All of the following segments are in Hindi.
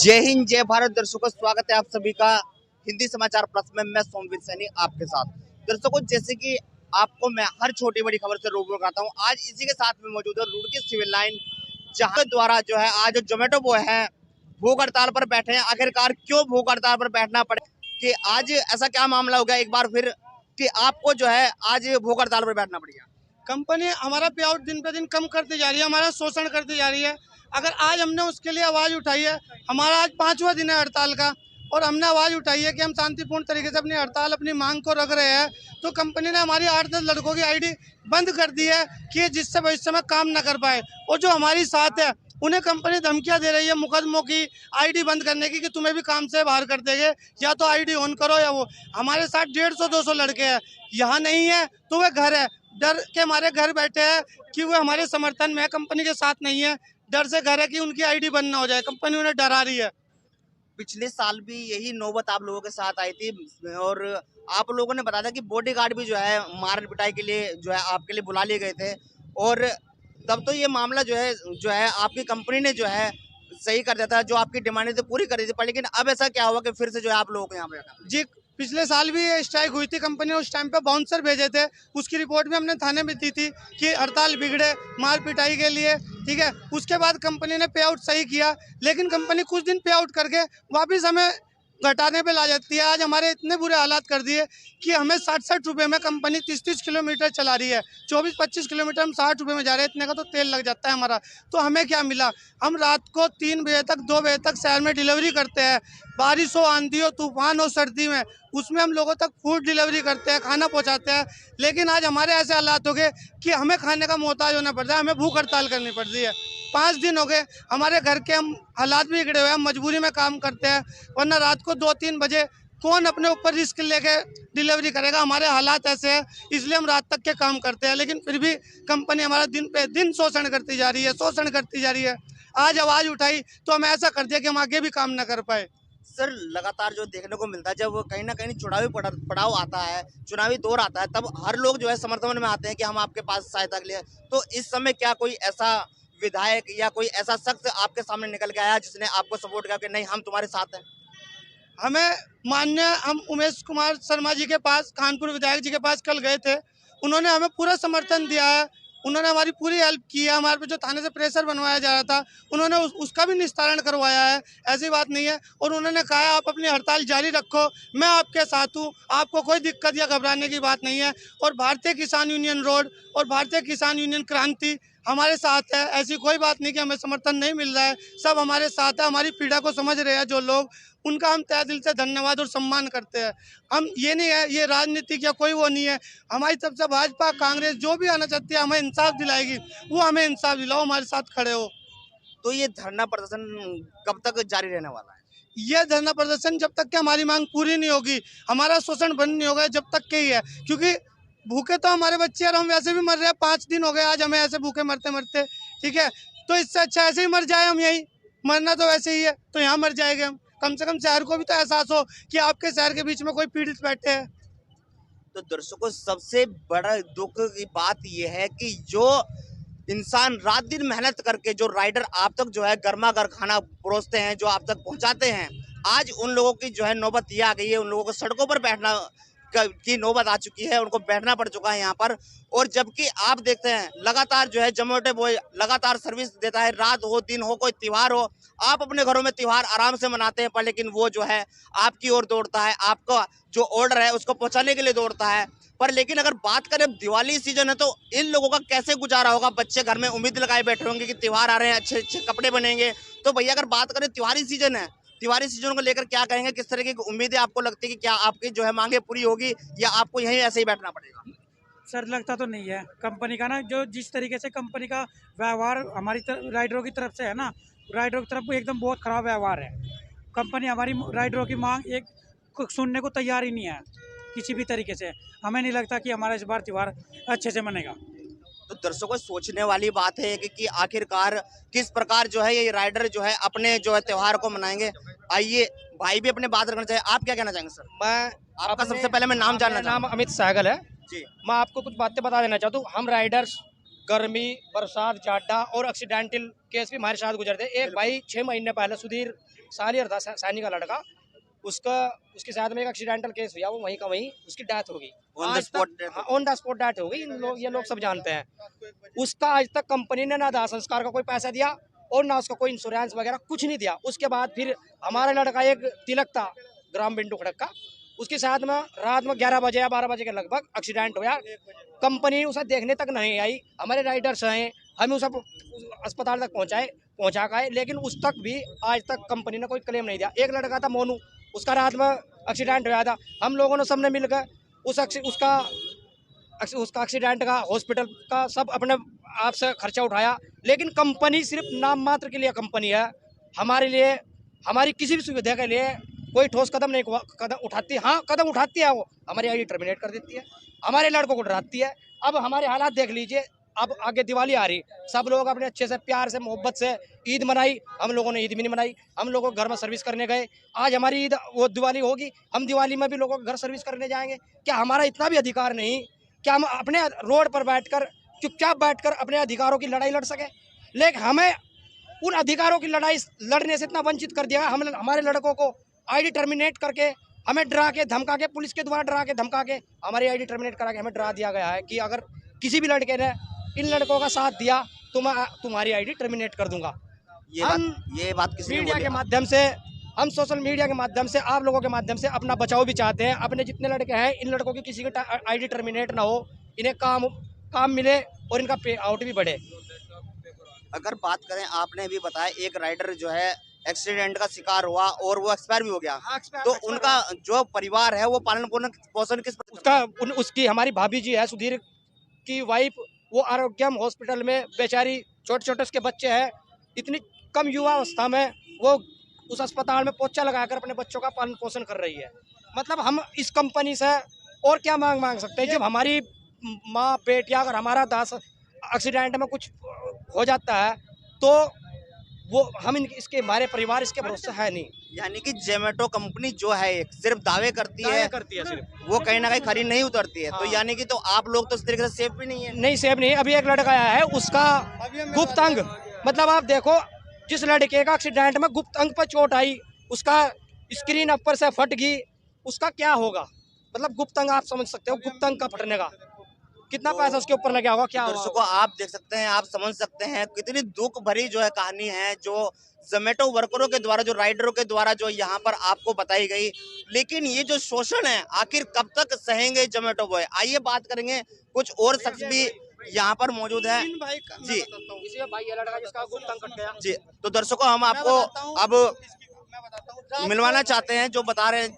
जय हिंद जय भारत दर्शकों, स्वागत है आप सभी का हिंदी समाचार प्लस में। मैं सोमवीर सैनी आपके साथ। दर्शकों, जैसे कि आपको मैं हर छोटी बड़ी खबर से रूबरू कराता हूं, आज इसी के साथ में मौजूद है रुड़की सिविल लाइन, जहां द्वारा जो है आज जोमेटो बॉय है भूख हड़ताल पर बैठे हैं। आखिरकार क्यों भूख हड़ताल पर बैठना पड़े, कि आज ऐसा क्या मामला हो गया एक बार फिर कि आपको जो है आज भूख हड़ताल पर बैठना पड़ गया? कंपनी हमारा पे आउट दिन पे दिन कम करती जा रही है, हमारा शोषण करती जा रही है। अगर आज हमने उसके लिए आवाज़ उठाई है, हमारा आज 5वां दिन है हड़ताल का, और हमने आवाज़ उठाई है कि हम शांतिपूर्ण तरीके से अपनी हड़ताल अपनी मांग को रख रहे हैं, तो कंपनी ने हमारी 8-10 लड़कों की आईडी बंद कर दी है कि जिससे भविष्य में काम न कर पाए। और जो हमारी साथ है उन्हें कंपनी धमकियां दे रही है मुकदमों की, आईडी बंद करने की, कि तुम्हें भी काम से बाहर कर देंगे, या तो आईडी ऑन करो या वो। हमारे साथ 150-200 लड़के हैं, यहाँ नहीं है तो वे घर है, डर के हमारे घर बैठे हैं कि वो हमारे समर्थन में कंपनी के साथ नहीं है, डर से घर है कि उनकी आईडी बंद ना हो जाए, कंपनी उन्हें डरा रही है। पिछले साल भी यही नौबत आप लोगों के साथ आई थी और आप लोगों ने बताया था कि बॉडीगार्ड भी जो है मार पिटाई के लिए जो है आपके लिए बुला लिए गए थे, और तब तो ये मामला जो है आपकी कंपनी ने जो है सही कर दिया था, जो आपकी डिमांड थी पूरी कर दी थी। पर लेकिन अब ऐसा क्या हुआ कि फिर से जो है आप लोगों को यहाँ पे जी, पिछले साल भी ये स्ट्राइक हुई थी, कंपनी ने उस टाइम पे बाउंसर भेजे थे, उसकी रिपोर्ट भी हमने थाने में दी थी कि हड़ताल बिगड़े मार पिटाई के लिए, ठीक है। उसके बाद कंपनी ने पे आउट सही किया, लेकिन कंपनी कुछ दिन पे आउट करके वापस हमें घटाने पे ला जाती है। आज हमारे इतने बुरे हालात कर दिए कि हमें 60-60 रुपये में कंपनी 30-30 किलोमीटर चला रही है, 24-25 किलोमीटर हम 60 रुपये में जा रहे हैं, इतने का तो तेल लग जाता है हमारा। तो हमें क्या मिला, हम रात को 3 बजे तक 2 बजे तक शहर में डिलीवरी करते हैं, बारिश हो, आंधी हो, तूफान हो, सर्दी में, उसमें हम लोगों तक फूड डिलीवरी करते हैं, खाना पहुंचाते हैं। लेकिन आज हमारे ऐसे हालात हो गए कि हमें खाने का मोहताज होना पड़ता है, हमें भूख हड़ताल करनी पड़ती है। 5 दिन हो गए, हमारे घर के हम हालात भी बिगड़े हुए हैं, हम मजबूरी में काम करते हैं, वरना रात को 2-3 बजे कौन अपने ऊपर रिस्क लेके डिलीवरी करेगा। हमारे हालात ऐसे हैं, इसलिए हम रात तक के काम करते हैं, लेकिन फिर भी कंपनी हमारा दिन पे दिन शोषण करती जा रही है, शोषण करती जा रही है। आज आवाज़ उठाई तो हम ऐसा कर दिया कि हम आगे भी काम ना कर पाए। सर, लगातार जो देखने को मिलता है, जब कहीं ना कहीं चुनावी पड़ाव आता है, चुनावी दौर आता है, तब हर लोग जो है समर्थन में आते हैं कि हम आपके पास सहायता के लिए। तो इस समय क्या कोई ऐसा विधायक या कोई ऐसा शख्स आपके सामने निकल के आया जिसने आपको सपोर्ट किया कि नहीं हम तुम्हारे साथ हैं? हमें माननीय हम उमेश कुमार शर्मा जी के पास, कानपुर विधायक जी के पास कल गए थे, उन्होंने हमें पूरा समर्थन दिया है, उन्होंने हमारी पूरी हेल्प की है। हमारे पे जो थाने से प्रेशर बनवाया जा रहा था, उन्होंने उसका भी निस्तारण करवाया है, ऐसी बात नहीं है। और उन्होंने कहा है आप अपनी हड़ताल जारी रखो, मैं आपके साथ हूँ, आपको कोई दिक्कत या घबराने की बात नहीं है। और भारतीय किसान यूनियन रोड और भारतीय किसान यूनियन क्रांति हमारे साथ है, ऐसी कोई बात नहीं कि हमें समर्थन नहीं मिल रहा है, सब हमारे साथ है। हमारी पीड़ा को समझ रहे हैं जो लोग, उनका हम तहे दिल से धन्यवाद और सम्मान करते हैं। हम ये नहीं है, ये राजनीतिक या कोई वो नहीं है, हमारी तरफ से भाजपा कांग्रेस जो भी आना चाहती है हमें इंसाफ दिलाएगी, वो हमें इंसाफ दिलाओ, हमारे साथ खड़े हो। तो ये धरना प्रदर्शन कब तक जारी रहने वाला है? ये धरना प्रदर्शन जब तक कि हमारी मांग पूरी नहीं होगी, हमारा शोषण बंद नहीं होगा, जब तक के ही है। क्योंकि भूखे तो हमारे बच्चे और हम वैसे भी मर रहे हैं, 5 दिन हो गए आज हमें ऐसे भूखे मरते मरते, ठीक है। तो इससे अच्छा ऐसे ही मर जाए हम, यहीं मरना तो वैसे ही है, तो यहाँ मर जाएंगे हम। कम से कम शहर को भी तो एहसास हो कि आपके शहर के बीच में कोई पीड़ित बैठे हैं। तो दर्शकों, सबसे बड़ा दुख की बात यह है कि जो इंसान रात दिन मेहनत करके जो राइडर आप तक जो है गर्मा गर खाना परोसते हैं, जो आप तक पहुंचाते हैं, आज उन लोगों की जो है नौबत ये आ गई है, उन लोगों को सड़कों पर बैठना की नौबत आ चुकी है, उनको बैठना पड़ चुका है यहाँ पर। और जबकि आप देखते हैं लगातार जो है जोमेटो बॉय लगातार सर्विस देता है, रात हो दिन हो कोई त्योहार हो, आप अपने घरों में त्योहार आराम से मनाते हैं, पर लेकिन वो जो है आपकी ओर दौड़ता है, आपका जो ऑर्डर है उसको पहुंचाने के लिए दौड़ता है। पर लेकिन अगर बात करें दिवाली सीजन है तो इन लोगों का कैसे गुजारा होगा? बच्चे घर में उम्मीद लगाए बैठे होंगे कि त्योहार आ रहे हैं, अच्छे अच्छे कपड़े बनेंगे। तो भैया अगर बात करें त्योहारी सीजन है, त्योहारी सीजन को लेकर क्या कहेंगे? किस तरह की उम्मीदें आपको लगती है कि क्या आपकी जो है मांगे पूरी होगी या आपको यहीं ऐसे ही बैठना पड़ेगा? सर लगता तो नहीं है कंपनी का ना, जो जिस तरीके से कंपनी का व्यवहार हमारी राइडरों की तरफ से है ना, राइडरों की तरफ एकदम बहुत ख़राब व्यवहार है। कंपनी हमारी राइडरों की मांग एक सुनने को तैयार ही नहीं है किसी भी तरीके से। हमें नहीं लगता कि हमारा इस बार त्यौहार अच्छे से मनेगा। तो दर्शकों, सोचने वाली बात है कि आखिरकार किस प्रकार जो है ये राइडर जो है अपने जो है त्योहार को मनाएंगे। आइए भाई भी अपने बात रखना चाहिए, आप क्या कहना चाहेंगे सर? मैं आपका सबसे पहले मैं नाम जानना नाम चाहूँगा। अमित सहगल है जी। मैं आपको कुछ बातें बता देना चाहता हूँ। हम राइडर्स गर्मी बरसात जाड़ा और एक्सीडेंटल केस भी हमारे साथ गुजरते हैं। एक भाई 6 महीने पहले सुधीर सालियर था, सैनी का लड़का, उसका उसके साथ में एक एक्सीडेंटल केस हुआ, वो वहीं का वहीं उसकी डेथ हो गई। On the spot on the spot death हो गई। ये लोग सब जानते हैं। उसका आज तक कंपनी ने ना दाह संस्कार का कोई पैसा दिया और ना उसका कोई इंश्योरेंस वगैरह कुछ नहीं दिया। उसके बाद फिर हमारा लड़का एक तिलक था ग्राम बिंडू खड़क का, उसके साथ में रात में 11 बजे या 12 बजे के लगभग एक्सीडेंट हुआ। कंपनी उसे देखने तक नहीं आई। हमारे राइडर्स हैं, हमें उसे अस्पताल तक पहुंचा गए, लेकिन उस तक भी आज तक कंपनी ने कोई क्लेम नहीं दिया। एक लड़का था मोनू, उसका रात में एक्सीडेंट हुआ था। हम लोगों ने सबने मिलकर उसका एक्सीडेंट का, हॉस्पिटल का सब अपने आप से खर्चा उठाया, लेकिन कंपनी सिर्फ नाम मात्र के लिए कंपनी है। हमारे लिए, हमारी किसी भी सुविधा के लिए कोई ठोस कदम उठाती है। हाँ, कदम उठाती है, वो हमारी आईडी टर्मिनेट कर देती है, हमारे लड़कों को डराती है। अब हमारे हालात देख लीजिए, अब आगे दिवाली आ रही, सब लोग अपने अच्छे से प्यार से मोहब्बत से ईद मनाई, हम लोगों ने ईद भी नहीं मनाई। हम लोगों को घर में सर्विस करने गए, आज हमारी ईद वो दिवाली होगी, हम दिवाली में भी लोगों को घर सर्विस करने जाएंगे। क्या हमारा इतना भी अधिकार नहीं क्या हम अपने रोड पर बैठकर चुपचाप बैठकर अपने अधिकारों की लड़ाई लड़ सके? लेकिन हमें उन अधिकारों की लड़ाई लड़ने से इतना वंचित कर दिया। हम हमारे लड़कों को आईडी टर्मिनेट करके, हमें डरा के धमका के, पुलिस के द्वारा डरा के धमका के हमारी आईडी टर्मिनेट करा के हमें डरा दिया गया है कि अगर किसी भी लड़के ने इन लड़कों का साथ दिया तो मैं तुम्हारी आईडी टर्मिनेट कर दूंगा। ये बात किसी ने मीडिया बोली? के माध्यम से, हम सोशल मीडिया के माध्यम से, आप लोगों के माध्यम से अपना बचाव भी चाहते हैं। अपने जितने लड़के हैं, इन लड़कों की किसी की आईडी टर्मिनेट ना हो, इन्हें काम मिले और इनका पे आउट भी बढ़े। अगर बात करें, आपने भी बताया एक राइडर जो है एक्सीडेंट का शिकार हुआ और वो एक्सपायर भी हो गया, तो उनका जो परिवार है वो पालन पोषण किस उसकी हमारी भाभी जी है, सुधीर की वाइफ, वो आरोग्यम हॉस्पिटल में बेचारी, छोटे छोटे उसके बच्चे हैं, इतनी कम युवा अवस्था में वो उस अस्पताल में पोछा लगाकर अपने बच्चों का पालन पोषण कर रही है। मतलब हम इस कंपनी से और क्या मांग सकते हैं? जब हमारी माँ बेटियाँ, अगर हमारा दास एक्सीडेंट में कुछ हो जाता है तो वो हम इसके, हमारे परिवार इसके भरोसे है नहीं। यानी कि जोमेटो कंपनी जो है एक सिर्फ दावे करती है सिर्फ, वो कहीं ना कहीं खरी नहीं उतरती है। हाँ। तो यानी कि तो आप लोग तो इस तरीके से सेफ भी नहीं है। नहीं, सेफ नहीं। अभी एक लड़का आया है, उसका गुप्त अंग, मतलब आप देखो, जिस लड़के का एक्सीडेंट में गुप्त अंग पर चोट आई, उसका स्क्रीन अपर से फट गई, उसका क्या होगा? मतलब गुप्त अंग, आप समझ सकते हो गुप्त अंग का फटने का कितना पैसा उसके ऊपर लगा होगा, क्या होगा? दर्शकों, आप देख सकते हैं, आप समझ सकते हैं कितनी दुख भरी जो है कहानी है, जो जोमेटो वर्करों के द्वारा, जो राइडरों के द्वारा जो यहाँ पर आपको बताई गई। लेकिन ये जो शोषण है, आखिर कब तक सहेंगे जोमेटो बॉय? आइए बात करेंगे, कुछ और शख्स भी यहाँ पर मौजूद है जी। इसी में भाई ये लड़का जिसका गुप्त अंग कट गया जी, तो दर्शकों, हम आपको अब मिलवाना चाहते हैं जो बता रहे हैं,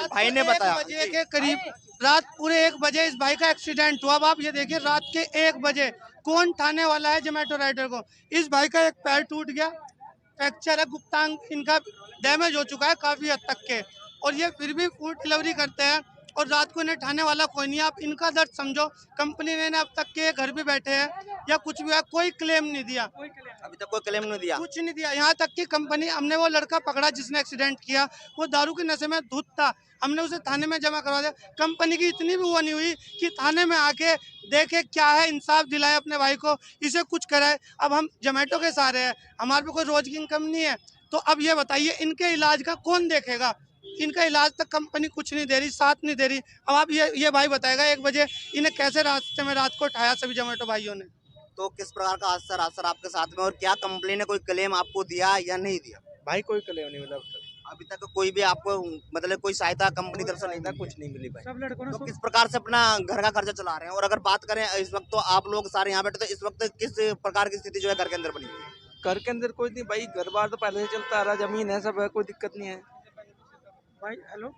भाई ने बताया। बजे के करीब, रात पूरे 1 बजे इस भाई का एक्सीडेंट हुआ। अब आप ये देखिए, रात के 1 बजे कौन ठाने वाला है जोमेटो राइडर को? इस भाई का एक पैर टूट गया, फ्रैक्चर है, गुप्तांग इनका डैमेज हो चुका है काफी हद तक के, और ये फिर भी फूड डिलीवरी करते हैं और रात को इन्हें ठाने वाला कोई नहीं है। आप इनका दर्द समझो। कंपनी ने अब तक के घर भी बैठे हैं या कुछ भी है, कोई क्लेम नहीं दिया, अभी तक कोई क्लेम नहीं दिया, कुछ नहीं दिया। यहाँ तक कि कंपनी, हमने वो लड़का पकड़ा जिसने एक्सीडेंट किया, वो दारू के नशे में धुत था, हमने उसे थाने में जमा करवा दिया। कंपनी की इतनी भी वो नहीं हुई कि थाने में आके देखे क्या है, इंसाफ दिलाए अपने भाई को, इसे कुछ कराए। अब हम जोमेटो के सहारे हैं, हमारे पे कोई रोज की इनकम नहीं है। तो अब ये बताइए, इनके इलाज का कौन देखेगा? इनका इलाज तक कंपनी कुछ नहीं दे रही, साथ नहीं दे रही। अब आप ये भाई बताएगा 1 बजे इन्हें कैसे रास्ते में रात को उठाया सभी जोमेटो भाइयों ने? तो किस प्रकार का असर आपके साथ में, और क्या कंपनी ने कोई क्लेम आपको दिया या नहीं दिया? भाई कोई क्लेम नहीं मिला अभी तक कोई भी आपको, मतलब कोई सहायता कंपनी तरफ से नहीं था? कुछ नहीं मिली भाई। सब लड़कों ने तो किस प्रकार से अपना घर का खर्चा चला रहे हैं? और अगर बात करें इस वक्त, तो आप लोग सारे यहाँ बैठे, तो इस वक्त किस प्रकार की स्थिति जो है घर के अंदर बनी हुई है? घर के अंदर कोई नहीं भाई, घर बार तो पहले से चलता आ रहा, जमीन है, सब है, कोई दिक्कत नहीं है भाई। हेलो,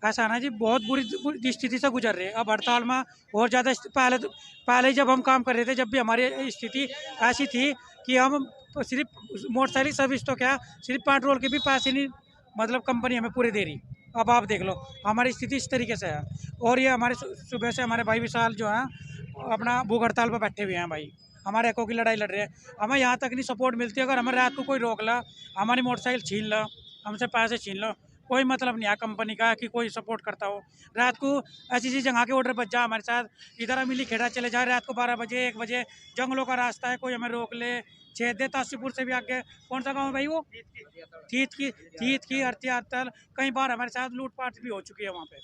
ऐसा ना जी, बहुत बुरी स्थिति से गुजर रहे हैं। अब हड़ताल में और ज़्यादा, पहले जब हम काम कर रहे थे, जब भी हमारी स्थिति ऐसी थी कि हम सिर्फ मोटरसाइकिल सर्विस तो क्या, सिर्फ पेट्रोल के भी पैसे नहीं, मतलब कंपनी हमें पूरे दे रही। अब आप देख लो, हमारी स्थिति इस तरीके से है। और ये हमारे सुबह से हमारे भाई विशाल जो हैं अपना भूख हड़ताल पर बैठे हुए हैं भाई, हमारे हकों की लड़ाई लड़ रहे हैं। हमें यहाँ तक नहीं सपोर्ट मिलती। अगर हमें रात को कोई रोक ला, हमारी मोटरसाइकिल छीन ला, हमसे पैसे छीन लो, कोई मतलब नहीं है कंपनी का कि कोई सपोर्ट करता हो। रात को ऐसी ऐसी जगह के ऑर्डर बच जा हमारे साथ, इधर हम खेड़ा चले जाए रात को 12 बजे 1 बजे, जंगलों का रास्ता है, कोई हमें रोक ले, छेद दे। तासीपुर से भी आगे कौन सा गाँव है भाई वो, थीत की अरतियातल, कई बार हमारे साथ लूटपाट भी हो चुकी है वहाँ पे।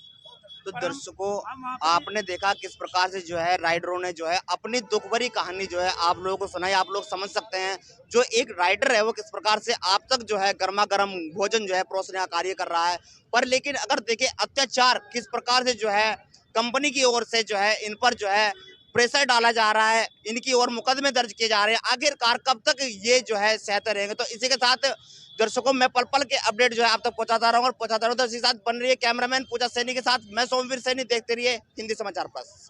तो पर हम दर्शकों, वहाँ पे आपने देखा किस प्रकार से जो है राइडरों ने जो है अपनी दुख भरी कहानी जो है आप लोगों को सुनाई। आप लोग समझ सकते हैं जो एक राइडर है वो किस प्रकार से आप तक जो है गर्मा गर्म भोजन जो है परोसने का कार्य कर रहा है। पर लेकिन अगर देखें अत्याचार किस प्रकार से जो है कंपनी की ओर से जो है इन पर जो है प्रेशर डाला जा रहा है, इनकी ओर मुकदमे दर्ज किए जा रहे हैं, आखिरकार कब तक ये जो है सहते रहेंगे। तो इसी के साथ दर्शकों, मैं पल पल के अपडेट जो है आप तक पहुंचाता रहूंगा और पहुंचाता रहूंगा। तो इसी के साथ बन रही है कैमरामैन पूजा सैनी के साथ, मैं सोमवीर सैनी। देखते रहिए हिंदी समाचार प्लस।